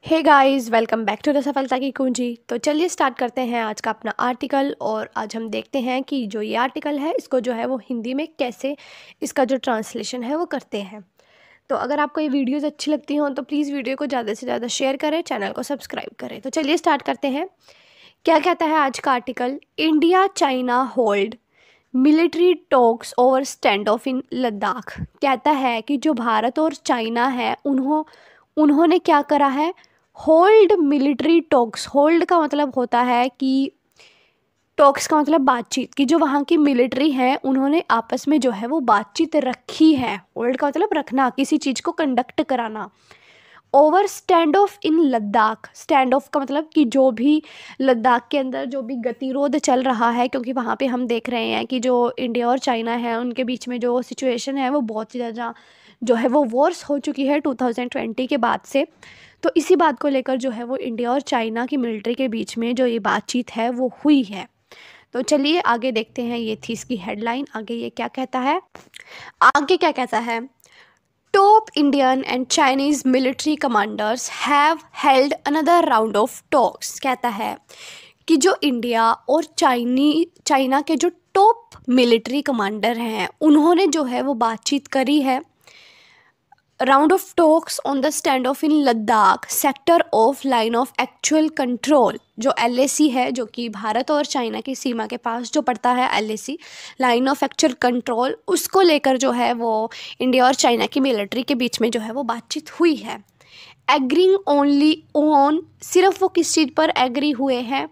Hey guys, welcome back to the सफलता की कुंजी। तो चलिए स्टार्ट करते हैं आज का अपना आर्टिकल। और आज हम देखते हैं कि जो ये आर्टिकल है इसको जो है वो हिंदी में कैसे इसका जो ट्रांसलेशन है वो करते हैं। तो अगर आपको ये वीडियोस अच्छी लगती हों तो प्लीज़ वीडियो को ज़्यादा से ज़्यादा शेयर करें, चैनल को सब्सक्राइब करें। तो चलिए स्टार्ट करते हैं। क्या कहता है आज का article? India China hold military talks over stand off in Ladakh. कहता है कि जो भारत और चाइना है उन्होंने क्या करा है? Hold military talks. होल्ड का मतलब होता है कि टॉक्स का मतलब बातचीत, कि जो वहाँ की मिलिट्री है उन्होंने आपस में जो है वो बातचीत रखी है। होल्ड का मतलब रखना, किसी चीज़ को कंडक्ट कराना। Over stand off in Ladakh. Stand of का मतलब कि जो भी लद्दाख के अंदर जो भी गतिरोध चल रहा है, क्योंकि वहाँ पे हम देख रहे हैं कि जो इंडिया और चाइना है उनके बीच में जो सिचुएशन है वो बहुत ही ज़्यादा जो है वो वॉर्स हो चुकी है 2020 के बाद से। तो इसी बात को लेकर जो है वो इंडिया और चाइना की मिलिट्री के बीच में जो ये बातचीत है वो हुई है। तो चलिए आगे देखते हैं, ये थी इसकी हेडलाइन। आगे ये क्या कहता है? आगे क्या कहता है? Top Indian and Chinese military commanders have held another round of talks. कहता है कि जो इंडिया और चाइना के जो टॉप मिलिट्री कमांडर हैं उन्होंने जो है वो बातचीत करी है। Round of talks on the stand off in Ladakh sector of line of actual control. जो LAC है, जो कि भारत और चाइना की सीमा के पास जो पड़ता है, LAC line of actual control, उसको लेकर जो है वो इंडिया और चाइना की मिलिट्री के बीच में जो है वो बातचीत हुई है। एग्रीइंग ओनली ऑन, सिर्फ वो किस चीज़ पर एग्री हुए हैं?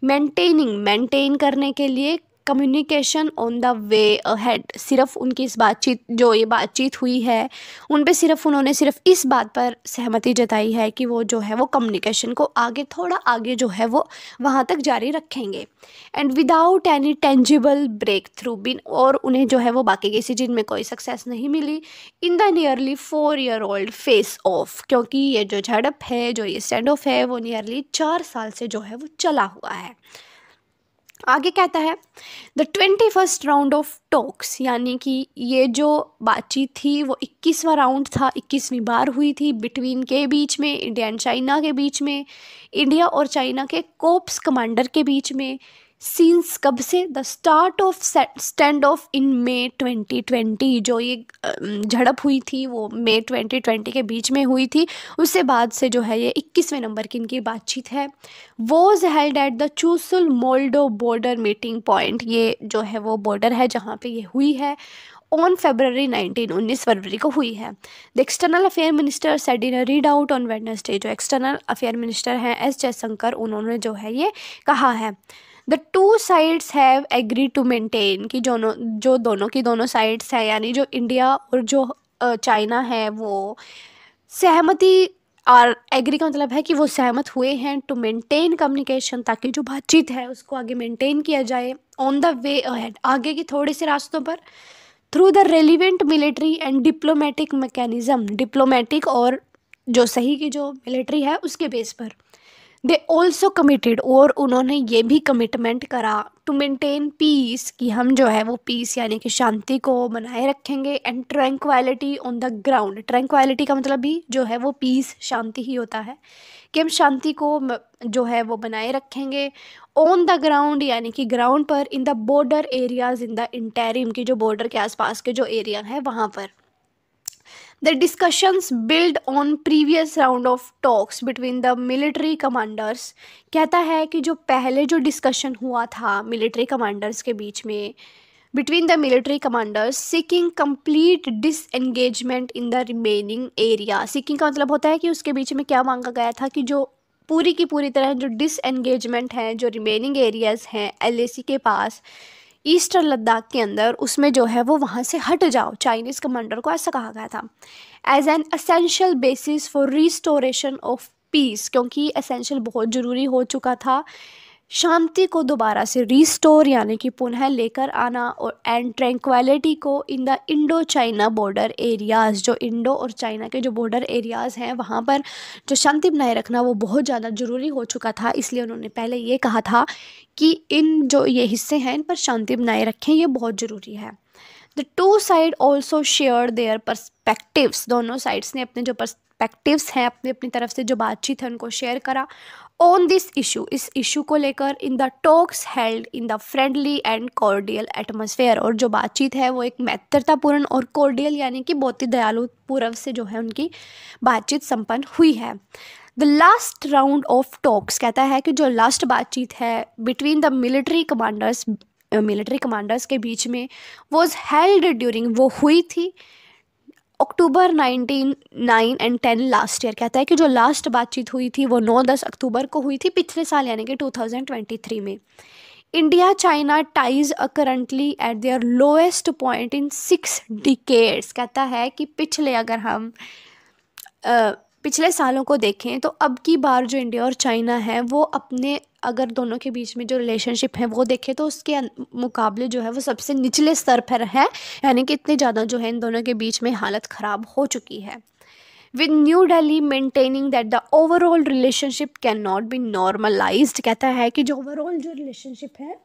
मेंटेन करने के लिए communication on the way ahead. सिर्फ उनकी इस बातचीत, जो ये बातचीत हुई है उन पे सिर्फ उन्होंने सिर्फ इस बात पर सहमति जताई है कि वो जो है वो कम्युनिकेशन को आगे, थोड़ा आगे जो है वो वहाँ तक जारी रखेंगे। And without any tangible breakthrough been, और उन्हें जो है वो बाकी किसी चीज़ में कोई सक्सेस नहीं मिली in the nearly 4 year old face off. क्योंकि ये जो झड़प है, जो ये स्टैंड ऑफ है, वो नियरली 4 साल से जो है वो चला हुआ है। आगे कहता है the 21st round of talks, यानी कि ये जो बातचीत थी वो 21वां राउंड था, 21वीं बार हुई थी बिटवीन के बीच में, इंडिया एंड चाइना के बीच में, इंडिया और चाइना के कोप्स कमांडर के बीच में। सीन्स कब से? The start of stand off in May 2020। जो ये झड़प हुई थी वो मई 2020 के बीच में हुई थी। उससे बाद से जो है ये 21वें नंबर की इनकी बातचीत है। Was held at the Chushul Moldo border meeting point. ये जो है वो बॉर्डर है जहाँ पे ये हुई है। ऑन February 19 फरवरी को हुई है। The external affair minister said in a readout on Wednesday. जो एक्सटर्नल अफेयर मिनिस्टर हैं S जयशंकर, उन्होंने जो है ये कहा है the two sides have agree to maintain, कि दोनों की दोनों साइड्स हैं, यानी जो इंडिया और जो चाइना है वो सहमति, और एग्री का मतलब है कि वो सहमत हुए हैं टू मेंटेन कम्युनिकेशन, ताकि जो बातचीत है उसको आगे मेंटेन किया जाए। ऑन द वे अहेड, आगे की थोड़े से रास्तों पर। Through the relevant military and diplomatic mechanism, diplomatic और जो सही की जो मिलिट्री है उसके बेस पर। दे ऑल्सो कमिटेड, और उन्होंने ये भी कमिटमेंट करा टू मेंटेन पीस, कि हम जो है वो पीस यानी कि शांति को बनाए रखेंगे। And tranquillity on the ground. Tranquillity का मतलब भी जो है वो पीस, शांति ही होता है, कि हम शांति को जो है वो बनाए रखेंगे। ऑन द ग्राउंड यानी कि ग्राउंड पर, in the border areas in the interim, की जो बॉर्डर के आसपास के जो एरिया है वहाँ पर। The discussions build on previous round of talks between the military commanders। कहता है कि जो पहले जो डिस्कशन हुआ था मिलिट्री कमांडर्स के बीच में, between the military commanders seeking complete disengagement in the remaining area। seeking का मतलब होता है कि उसके बीच में क्या मांगा गया था कि जो पूरी की पूरी तरह जो डिसएंगेजमेंट है, जो रिमेनिंग एरियाज हैं LAC के पास ईस्टर्न लद्दाख के अंदर, उसमें जो है वो वहाँ से हट जाओ। चाइनीज़ कमांडर को ऐसा कहा गया था as an essential basis for restoration of peace, क्योंकि एसेंशियल बहुत ज़रूरी हो चुका था शांति को दोबारा से रिस्टोर यानी कि पुनः लेकर आना, और एंड ट्रैंक्वालिटी को in the Indo China border areas. जो इंडो और चाइना के जो बॉर्डर एरियाज़ हैं वहाँ पर जो शांति बनाए रखना वो बहुत ज़्यादा ज़रूरी हो चुका था, इसलिए उन्होंने पहले ये कहा था कि इन जो ये हिस्से हैं इन पर शांति बनाए रखें, ये बहुत ज़रूरी है। The to side also share their perspectives. दोनों साइड्स ने अपने जो पर्सपेक्टिव्स हैं, अपनी अपनी तरफ से जो बातचीत है उनको शेयर करा ऑन दिस इशू, इस इशू को लेकर, in the talks held in the friendly and cordial atmosphere. और जो बातचीत है वो एक मित्रतापूर्ण और कॉर्डियल यानी कि बहुत ही दयालु पूर्व से जो है उनकी बातचीत संपन्न हुई है। The last round of talks कहता है कि जो लास्ट बातचीत है बिटवीन द मिलिट्री कमांडर्स के बीच में वॉज हेल्ड ड्यूरिंग, वो हुई थी अक्टूबर 9 एंड 10 लास्ट ईयर। कहता है कि जो लास्ट बातचीत हुई थी वो 9-10 अक्टूबर को हुई थी पिछले साल यानी कि 2023 में। India China ties are currently at their lowest point in 6 decades. कहता है कि अगर हम पिछले सालों को देखें तो अब की बार जो इंडिया और चाइना है वो अपने, अगर दोनों के बीच में जो रिलेशनशिप है वो देखें तो उसके मुकाबले जो है वो सबसे निचले स्तर पर है, यानी कि इतने ज़्यादा जो है इन दोनों के बीच में हालत ख़राब हो चुकी है। With New Delhi maintaining that the overall relationship can not be normalised. कहता है कि जो ओवरऑल जो रिलेशनशिप है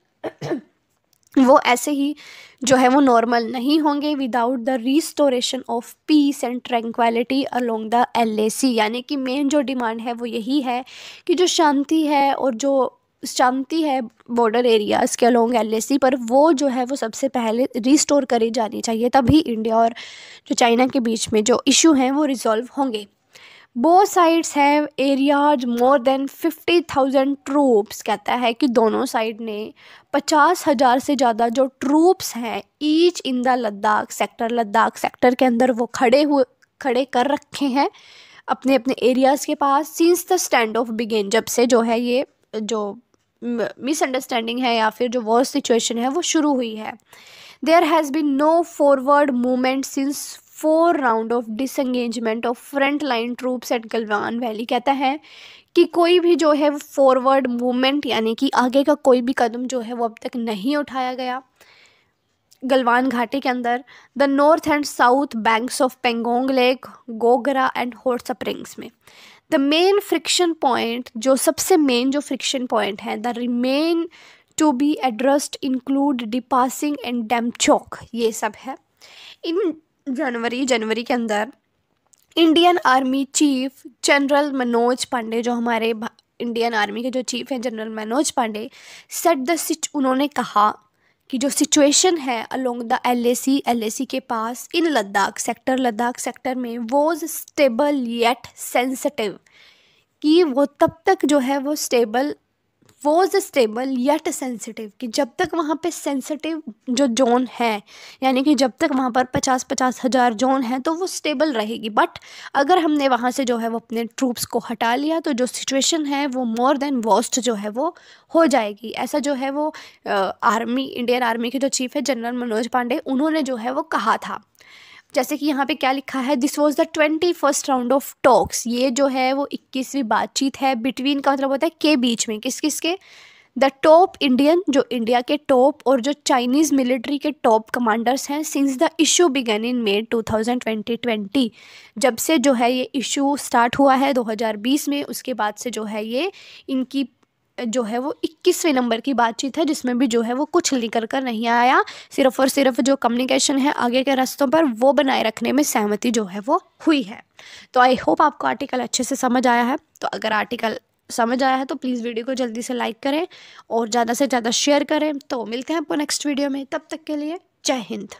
वो ऐसे ही जो है वो नॉर्मल नहीं होंगे without the restoration of piece and tranquillity along the LAC। यानी कि मेन जो डिमांड है वो यही है कि जो शांति है और जो शांति है बॉर्डर एरियाज़ के अलोंग LAC पर, वो जो है वो सबसे पहले रिस्टोर करी जानी चाहिए, तभी इंडिया और जो चाइना के बीच में जो इशू हैं वो रिजॉल्व होंगे। Both sides have areas more than 50,000 troops. कहता है कि दोनों साइड ने 50,000 से ज़्यादा जो ट्रूप्स हैं each in the Ladakh sector के अंदर वो खड़े कर रखे हैं अपने अपने एरियाज़ के पास। Since the stand off begin, जब से जो है ये जो मिसअंडरस्टैंडिंग है या फिर जो वॉर सिचुएशन है वो शुरू हुई है। There has been no forward movement since 4 round of disengagement of front line troops at Galwan valley. कहता है कि कोई भी जो है फॉरवर्ड मूवमेंट यानी कि आगे का कोई भी कदम जो है वो अब तक नहीं उठाया गया गलवान घाटी के अंदर। The north and south banks of Pangong lake, Gogra and hot springs में। द मेन फ्रिक्शन पॉइंट, जो सबसे मेन जो फ्रिक्शन पॉइंट है, the remain to be addressed include Depsang and Demchok, ये सब है। इन जनवरी के अंदर Indian army chief general Manoj Pande, जो हमारे इंडियन आर्मी के जो चीफ हैं जनरल मनोज पांडे, उन्होंने कहा कि जो सिचुएशन है अलोंग द LAC के पास इन लद्दाख सेक्टर में वॉज स्टेबल येट सेंसिटिव, कि वो तब तक जो है वो स्टेबल येट सेंसिटिव, कि जब तक वहाँ पे सेंसिटिव जो जोन है यानी कि जब तक वहाँ पर 50-50 हज़ार जोन है तो वो स्टेबल रहेगी। बट अगर हमने वहाँ से जो है वो अपने ट्रूप्स को हटा लिया तो जो सिचुएशन है वो मोर देन वर्स्ट जो है वो हो जाएगी। ऐसा जो है वो इंडियन आर्मी के जो चीफ है जनरल मनोज पांडे, उन्होंने जो है वो कहा था। जैसे कि यहाँ पे क्या लिखा है, this was the 21st round of talks. ये जो है वो 21वीं बातचीत है बिटवीन का मतलब होता है के बीच में, किस के, द टॉप इंडियन, जो इंडिया के टॉप और जो चाइनीज़ मिलिट्री के टॉप कमांडर्स हैं, since the issue began in May 2020। जब से जो है ये इशू स्टार्ट हुआ है 2020 में, उसके बाद से जो है ये इनकी जो है वो 21वें नंबर की बातचीत है, जिसमें भी जो है वो कुछ निकल कर नहीं आया। सिर्फ और सिर्फ जो कम्युनिकेशन है आगे के रास्तों पर वो बनाए रखने में सहमति जो है वो हुई है। तो आई होप आपको आर्टिकल अच्छे से समझ आया है। तो अगर आर्टिकल समझ आया है तो प्लीज़ वीडियो को जल्दी से लाइक करें और ज़्यादा से ज़्यादा शेयर करें। तो मिलते हैं आपको नेक्स्ट वीडियो में, तब तक के लिए जय हिंद।